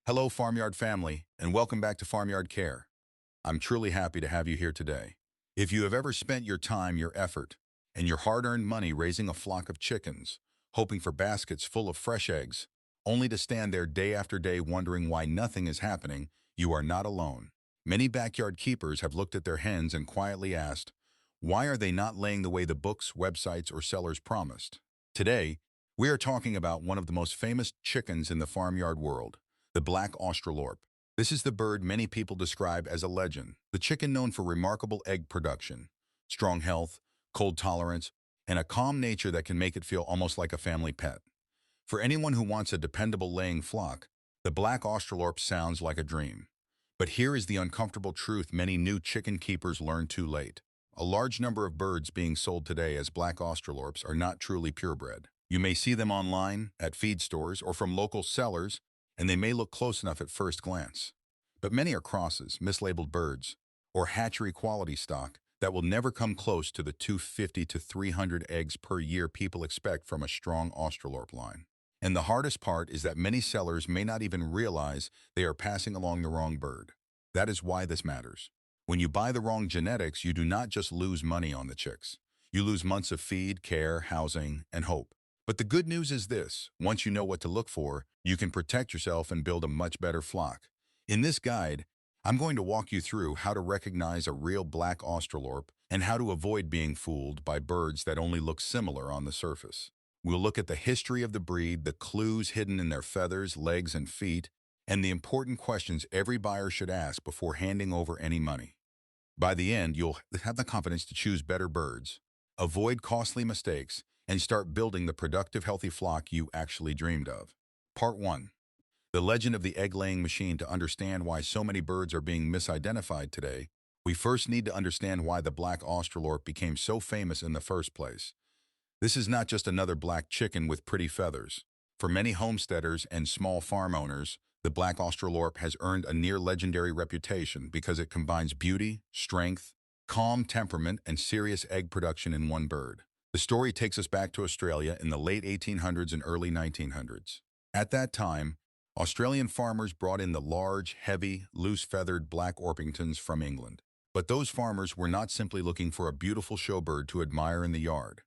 Hello, Farmyard family, and welcome back to Farmyard Care. I'm truly happy to have you here today. If you have ever spent your time, your effort, and your hard-earned money raising a flock of chickens, hoping for baskets full of fresh eggs, only to stand there day after day wondering why nothing is happening, you are not alone. Many backyard keepers have looked at their hens and quietly asked, why are they not laying the way the books, websites, or sellers promised? Today, we are talking about one of the most famous chickens in the farmyard world, the Black Australorp. This is the bird many people describe as a legend, the chicken known for remarkable egg production, strong health, cold tolerance, and a calm nature that can make it feel almost like a family pet. For anyone who wants a dependable laying flock, the Black Australorp sounds like a dream. But here is the uncomfortable truth many new chicken keepers learn too late. A large number of birds being sold today as Black Australorps are not truly purebred. You may see them online, at feed stores, or from local sellers, and they may look close enough at first glance. But many are crosses, mislabeled birds, or hatchery quality stock that will never come close to the 250 to 300 eggs per year people expect from a strong Australorp line. And the hardest part is that many sellers may not even realize they are passing along the wrong bird. That is why this matters. When you buy the wrong genetics, you do not just lose money on the chicks. You lose months of feed, care, housing, and hope. But the good news is this: once you know what to look for, you can protect yourself and build a much better flock. In this guide, I'm going to walk you through how to recognize a real Black Australorp and how to avoid being fooled by birds that only look similar on the surface. We'll look at the history of the breed, the clues hidden in their feathers, legs, and feet, and the important questions every buyer should ask before handing over any money. By the end, you'll have the confidence to choose better birds, avoid costly mistakes, and start building the productive, healthy flock you actually dreamed of. Part 1. The legend of the egg-laying machine. To understand why so many birds are being misidentified today, we first need to understand why the Black Australorp became so famous in the first place. This is not just another black chicken with pretty feathers. For many homesteaders and small farm owners, the Black Australorp has earned a near-legendary reputation because it combines beauty, strength, calm temperament, and serious egg production in one bird. The story takes us back to Australia in the late 1800s and early 1900s. At that time, Australian farmers brought in the large, heavy, loose-feathered Black Orpingtons from England. But those farmers were not simply looking for a beautiful showbird to admire in the yard.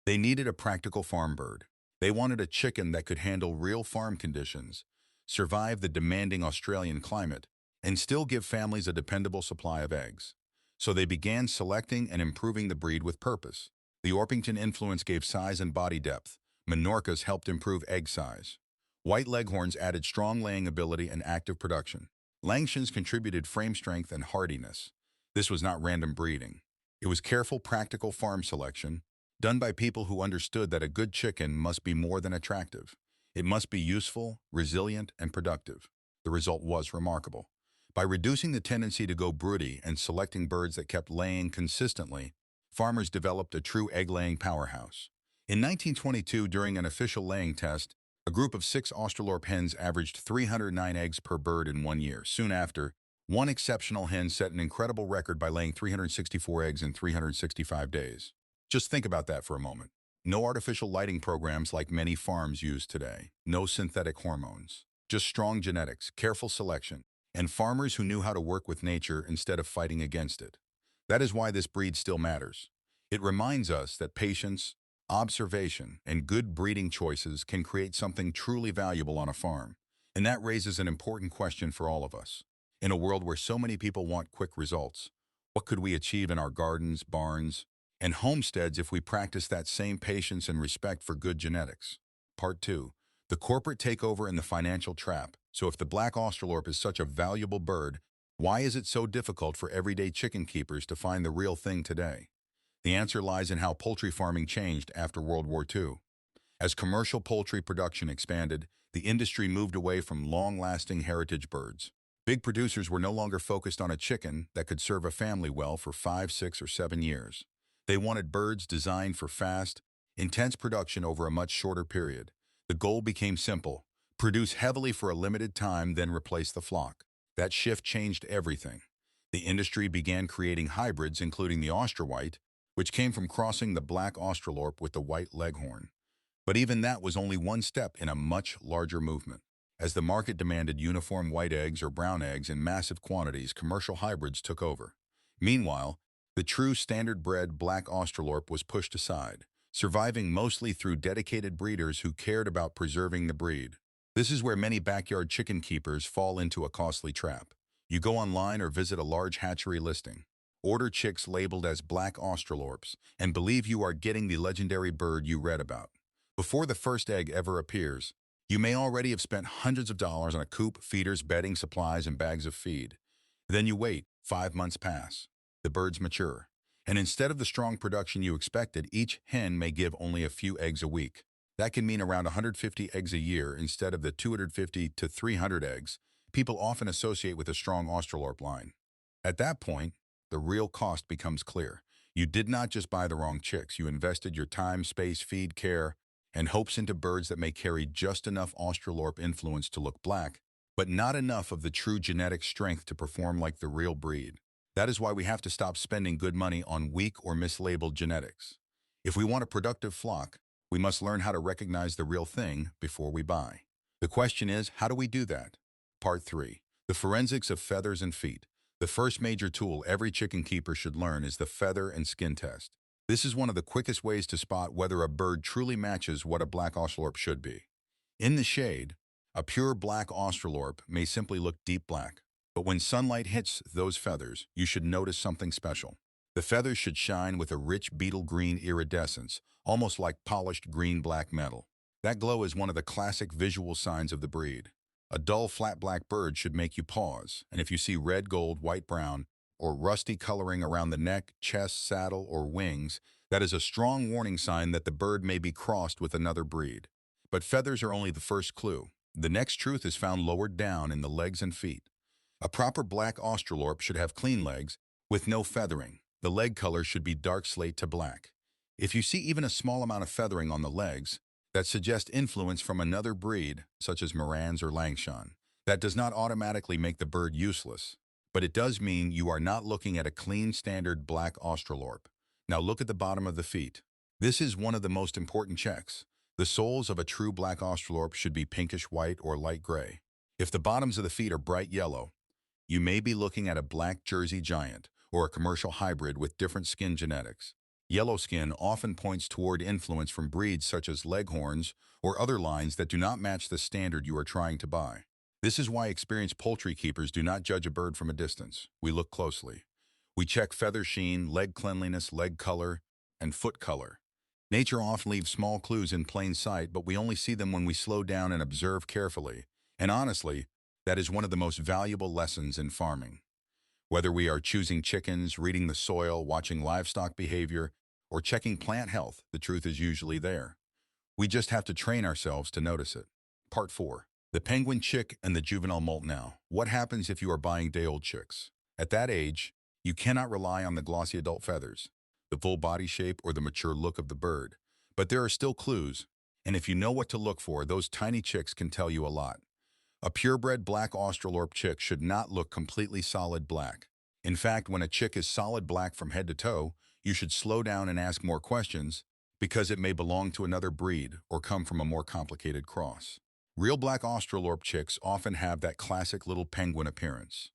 They needed a practical farm bird. They wanted a chicken that could handle real farm conditions, survive the demanding Australian climate, and still give families a dependable supply of eggs. So they began selecting and improving the breed with purpose. The Orpington influence gave size and body depth. Minorcas helped improve egg size. White Leghorns added strong laying ability and active production. Langshans contributed frame strength and hardiness. This was not random breeding. It was careful, practical farm selection, done by people who understood that a good chicken must be more than attractive. It must be useful, resilient, and productive. The result was remarkable. By reducing the tendency to go broody and selecting birds that kept laying consistently, farmers developed a true egg-laying powerhouse. In 1922, during an official laying test, a group of 6 Australorp hens averaged 309 eggs per bird in 1 year. Soon after, one exceptional hen set an incredible record by laying 364 eggs in 365 days. Just think about that for a moment. No artificial lighting programs like many farms use today. No synthetic hormones. Just strong genetics, careful selection, and farmers who knew how to work with nature instead of fighting against it. That is why this breed still matters. It reminds us that patience, observation, and good breeding choices can create something truly valuable on a farm. And that raises an important question for all of us. In a world where so many people want quick results, what could we achieve in our gardens, barns, and homesteads if we practice that same patience and respect for good genetics? Part 2. The corporate takeover and the financial trap. So if the Black Australorp is such a valuable bird, why is it so difficult for everyday chicken keepers to find the real thing today? The answer lies in how poultry farming changed after World War II. As commercial poultry production expanded, the industry moved away from long-lasting heritage birds. Big producers were no longer focused on a chicken that could serve a family well for 5, 6, or 7 years. They wanted birds designed for fast, intense production over a much shorter period. The goal became simple: produce heavily for a limited time, then replace the flock. That shift changed everything. The industry began creating hybrids, including the Australorp, which came from crossing the Black Australorp with the White Leghorn. But even that was only one step in a much larger movement. As the market demanded uniform white eggs or brown eggs in massive quantities, commercial hybrids took over. Meanwhile, the true standard-bred Black Australorp was pushed aside, surviving mostly through dedicated breeders who cared about preserving the breed. This is where many backyard chicken keepers fall into a costly trap. You go online or visit a large hatchery listing, order chicks labeled as Black Australorps, and believe you are getting the legendary bird you read about. Before the first egg ever appears, you may already have spent hundreds of dollars on a coop, feeders, bedding, supplies, and bags of feed. Then you wait, 5 months pass. The birds mature. And instead of the strong production you expected, each hen may give only a few eggs a week. That can mean around 150 eggs a year instead of the 250 to 300 eggs people often associate with a strong Australorp line. At that point, the real cost becomes clear. You did not just buy the wrong chicks. You invested your time, space, feed, care, and hopes into birds that may carry just enough Australorp influence to look black, but not enough of the true genetic strength to perform like the real breed. That is why we have to stop spending good money on weak or mislabeled genetics. If we want a productive flock, we must learn how to recognize the real thing before we buy. The question is, how do we do that? Part 3. The forensics of feathers and feet. The first major tool every chicken keeper should learn is the feather and skin test. This is one of the quickest ways to spot whether a bird truly matches what a Black Australorp should be. In the shade, a pure Black Australorp may simply look deep black, but when sunlight hits those feathers, you should notice something special. The feathers should shine with a rich beetle green iridescence, almost like polished green-black metal. That glow is one of the classic visual signs of the breed. A dull, flat black bird should make you pause, and if you see red, gold, white, brown, or rusty coloring around the neck, chest, saddle, or wings, that is a strong warning sign that the bird may be crossed with another breed. But feathers are only the first clue. The next truth is found lower down in the legs and feet. A proper Black Australorp should have clean legs with no feathering. The leg color should be dark slate to black. If you see even a small amount of feathering on the legs, that suggests influence from another breed, such as Marans or Langshan. That does not automatically make the bird useless, but it does mean you are not looking at a clean standard Black Australorp. Now look at the bottom of the feet. This is one of the most important checks. The soles of a true Black Australorp should be pinkish white or light gray. If the bottoms of the feet are bright yellow, you may be looking at a Black Jersey Giant or a commercial hybrid with different skin genetics. Yellow skin often points toward influence from breeds such as Leghorns or other lines that do not match the standard you are trying to buy. This is why experienced poultry keepers do not judge a bird from a distance. We look closely. We check feather sheen, leg cleanliness, leg color, and foot color. Nature often leaves small clues in plain sight, but we only see them when we slow down and observe carefully. And honestly, that is one of the most valuable lessons in farming. Whether we are choosing chickens, reading the soil, watching livestock behavior, or checking plant health, the truth is usually there. We just have to train ourselves to notice it. Part 4. The penguin chick and the juvenile molt. Now, what happens if you are buying day-old chicks? At that age, you cannot rely on the glossy adult feathers, the full body shape, or the mature look of the bird. But there are still clues, and if you know what to look for, those tiny chicks can tell you a lot. A purebred Black Australorp chick should not look completely solid black. In fact, when a chick is solid black from head to toe, you should slow down and ask more questions because it may belong to another breed or come from a more complicated cross. Real Black Australorp chicks often have that classic little penguin appearance.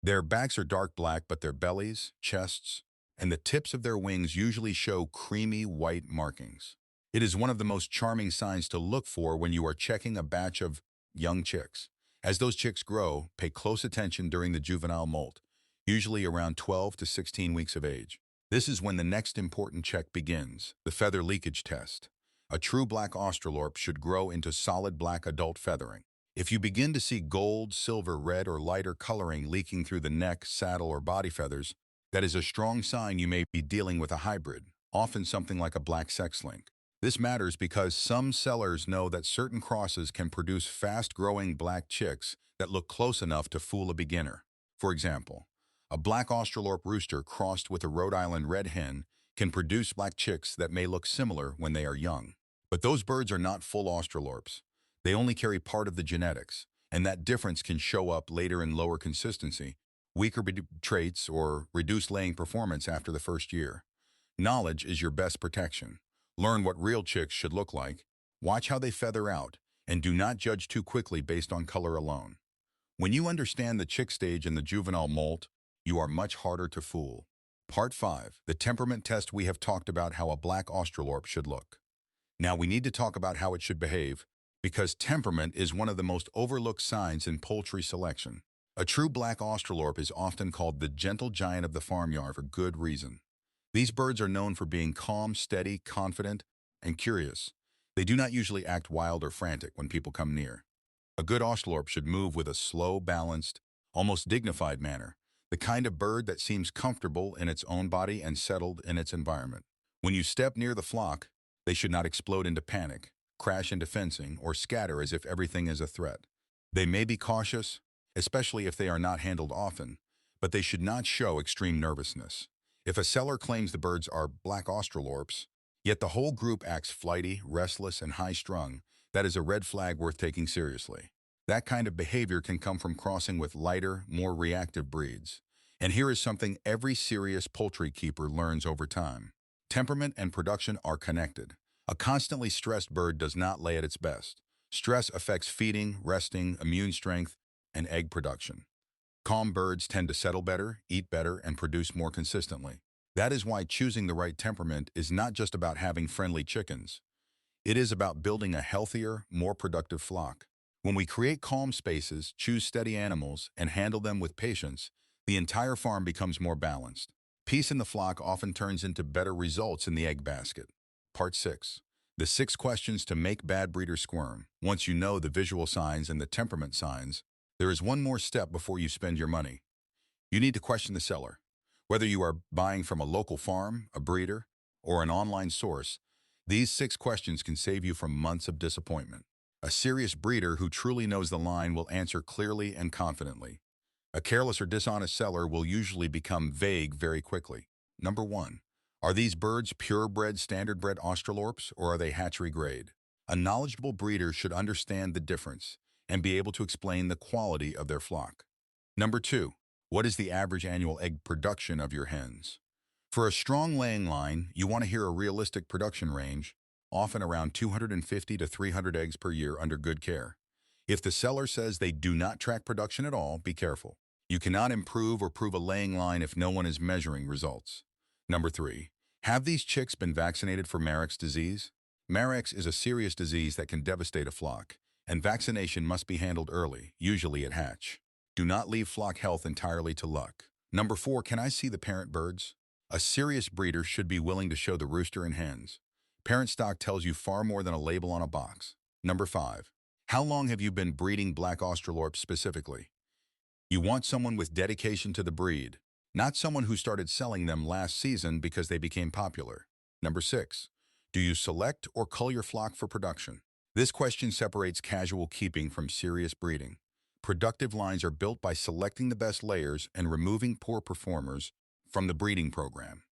Their backs are dark black, but their bellies, chests, and the tips of their wings usually show creamy white markings. It is one of the most charming signs to look for when you are checking a batch of young chicks. As those chicks grow, pay close attention during the juvenile molt, usually around 12 to 16 weeks of age. This is when the next important check begins, the feather leakage test. A true Black Australorp should grow into solid black adult feathering. If you begin to see gold, silver, red, or lighter coloring leaking through the neck, saddle, or body feathers, that is a strong sign you may be dealing with a hybrid, often something like a black sex-link. This matters because some sellers know that certain crosses can produce fast-growing black chicks that look close enough to fool a beginner. For example, a Black Australorp rooster crossed with a Rhode Island red hen can produce black chicks that may look similar when they are young. But those birds are not full Australorps. They only carry part of the genetics, and that difference can show up later in lower consistency, weaker traits, or reduced laying performance after the first year. Knowledge is your best protection. Learn what real chicks should look like, watch how they feather out, and do not judge too quickly based on color alone. When you understand the chick stage and the juvenile molt, you are much harder to fool. Part 5. The temperament test. We have talked about how a black Australorp should look. Now we need to talk about how it should behave, because temperament is one of the most overlooked signs in poultry selection. A true black Australorp is often called the gentle giant of the farmyard for good reason. These birds are known for being calm, steady, confident, and curious. They do not usually act wild or frantic when people come near. A good Australorp should move with a slow, balanced, almost dignified manner, the kind of bird that seems comfortable in its own body and settled in its environment. When you step near the flock, they should not explode into panic, crash into fencing, or scatter as if everything is a threat. They may be cautious, especially if they are not handled often, but they should not show extreme nervousness. If a seller claims the birds are black Australorps, yet the whole group acts flighty, restless, and high-strung, that is a red flag worth taking seriously. That kind of behavior can come from crossing with lighter, more reactive breeds. And here is something every serious poultry keeper learns over time. Temperament and production are connected. A constantly stressed bird does not lay at its best. Stress affects feeding, resting, immune strength, and egg production. Calm birds tend to settle better, eat better, and produce more consistently. That is why choosing the right temperament is not just about having friendly chickens. It is about building a healthier, more productive flock. When we create calm spaces, choose steady animals, and handle them with patience, the entire farm becomes more balanced. Peace in the flock often turns into better results in the egg basket. Part 6. The 6 questions to make bad breeders squirm. Once you know the visual signs and the temperament signs, there is one more step before you spend your money. You need to question the seller. Whether you are buying from a local farm, a breeder, or an online source, these 6 questions can save you from months of disappointment. A serious breeder who truly knows the line will answer clearly and confidently. A careless or dishonest seller will usually become vague very quickly. Number 1. Are these birds purebred, standardbred Australorps, or are they hatchery-grade? A knowledgeable breeder should understand the difference and be able to explain the quality of their flock. Number 2. What is the average annual egg production of your hens? For a strong laying line, you want to hear a realistic production range, often around 250 to 300 eggs per year under good care. If the seller says they do not track production at all, be careful. You cannot improve or prove a laying line if no one is measuring results. Number 3. Have these chicks been vaccinated for Marek's disease? Marek's is a serious disease that can devastate a flock, and vaccination must be handled early, usually at hatch. Do not leave flock health entirely to luck. Number 4. Can I see the parent birds? A serious breeder should be willing to show the rooster and hens. Parent stock tells you far more than a label on a box. Number 5. How long have you been breeding black Australorps specifically? You want someone with dedication to the breed, not someone who started selling them last season because they became popular. Number 6. Do you select or cull your flock for production? This question separates casual keeping from serious breeding. Productive lines are built by selecting the best layers and removing poor performers from the breeding program.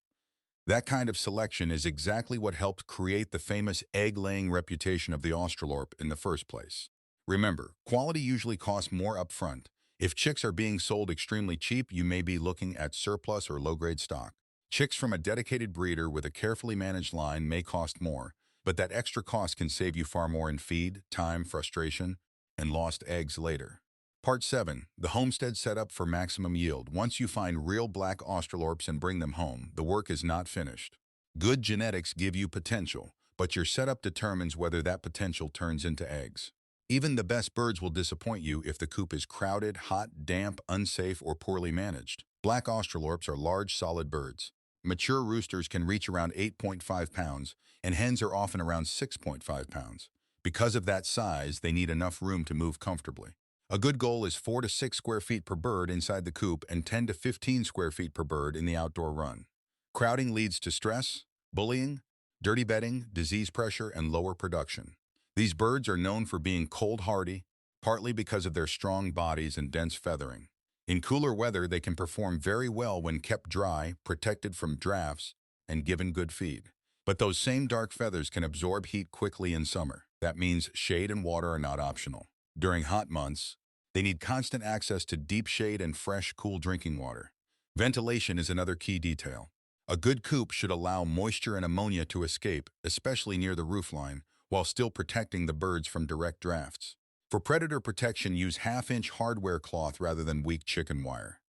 That kind of selection is exactly what helped create the famous egg-laying reputation of the Australorp in the first place. Remember, quality usually costs more upfront. If chicks are being sold extremely cheap, you may be looking at surplus or low-grade stock. Chicks from a dedicated breeder with a carefully managed line may cost more, but that extra cost can save you far more in feed, time, frustration, and lost eggs later. Part 7. The homestead setup for maximum yield. Once you find real black Australorps and bring them home, the work is not finished. Good genetics give you potential, but your setup determines whether that potential turns into eggs. Even the best birds will disappoint you if the coop is crowded, hot, damp, unsafe, or poorly managed. Black Australorps are large, solid birds. Mature roosters can reach around 8.5 pounds, and hens are often around 6.5 pounds. Because of that size, they need enough room to move comfortably. A good goal is 4 to 6 square feet per bird inside the coop and 10 to 15 square feet per bird in the outdoor run. Crowding leads to stress, bullying, dirty bedding, disease pressure, and lower production. These birds are known for being cold hardy, partly because of their strong bodies and dense feathering. In cooler weather, they can perform very well when kept dry, protected from drafts, and given good feed. But those same dark feathers can absorb heat quickly in summer. That means shade and water are not optional. During hot months, they need constant access to deep shade and fresh, cool drinking water. Ventilation is another key detail. A good coop should allow moisture and ammonia to escape, especially near the roofline, while still protecting the birds from direct drafts. For predator protection, use half-inch hardware cloth rather than weak chicken wire.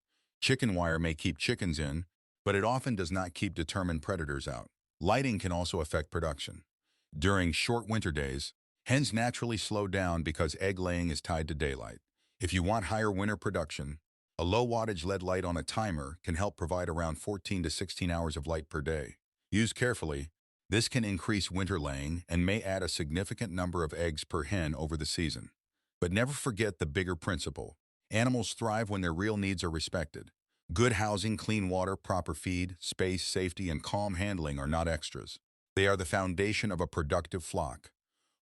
Chicken wire may keep chickens in, but it often does not keep determined predators out. Lighting can also affect production. During short winter days, hens naturally slow down because egg laying is tied to daylight. If you want higher winter production, a low-wattage LED light on a timer can help provide around 14 to 16 hours of light per day. Used carefully, this can increase winter laying and may add a significant number of eggs per hen over the season. But never forget the bigger principle. Animals thrive when their real needs are respected. Good housing, clean water, proper feed, space, safety, and calm handling are not extras. They are the foundation of a productive flock.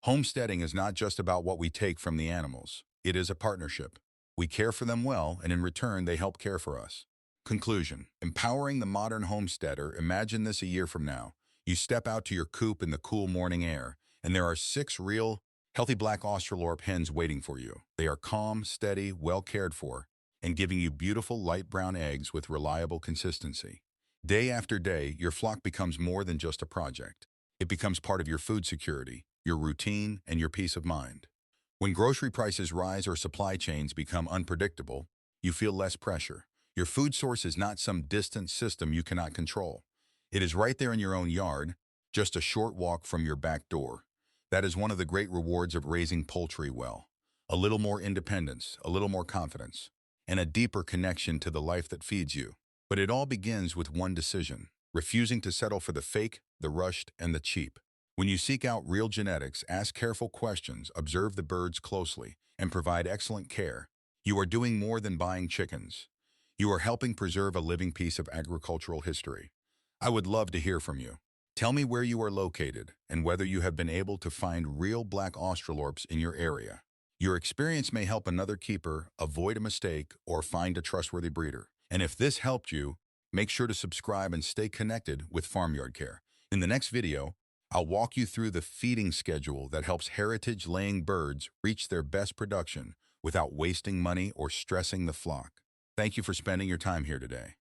Homesteading is not just about what we take from the animals. It is a partnership. We care for them well, and in return, they help care for us. Conclusion. Empowering the modern homesteader. Imagine this a year from now. You step out to your coop in the cool morning air, and there are 6 real, healthy Black Australorp hens waiting for you. They are calm, steady, well cared for, and giving you beautiful light brown eggs with reliable consistency. Day after day, your flock becomes more than just a project. It becomes part of your food security, your routine, and your peace of mind. When grocery prices rise or supply chains become unpredictable, you feel less pressure. Your food source is not some distant system you cannot control. It is right there in your own yard, just a short walk from your back door. That is one of the great rewards of raising poultry well. A little more independence, a little more confidence, and a deeper connection to the life that feeds you. But it all begins with one decision: refusing to settle for the fake, the rushed, and the cheap. When you seek out real genetics, ask careful questions, observe the birds closely, and provide excellent care, you are doing more than buying chickens. You are helping preserve a living piece of agricultural history. I would love to hear from you. Tell me where you are located and whether you have been able to find real Black Australorps in your area. Your experience may help another keeper avoid a mistake or find a trustworthy breeder. And if this helped you, make sure to subscribe and stay connected with Farmyard Care. In the next video, I'll walk you through the feeding schedule that helps heritage-laying birds reach their best production without wasting money or stressing the flock. Thank you for spending your time here today.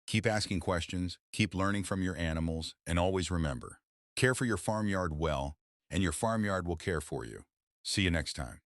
Keep asking questions, keep learning from your animals, and always remember, care for your farmyard well, and your farmyard will care for you. See you next time.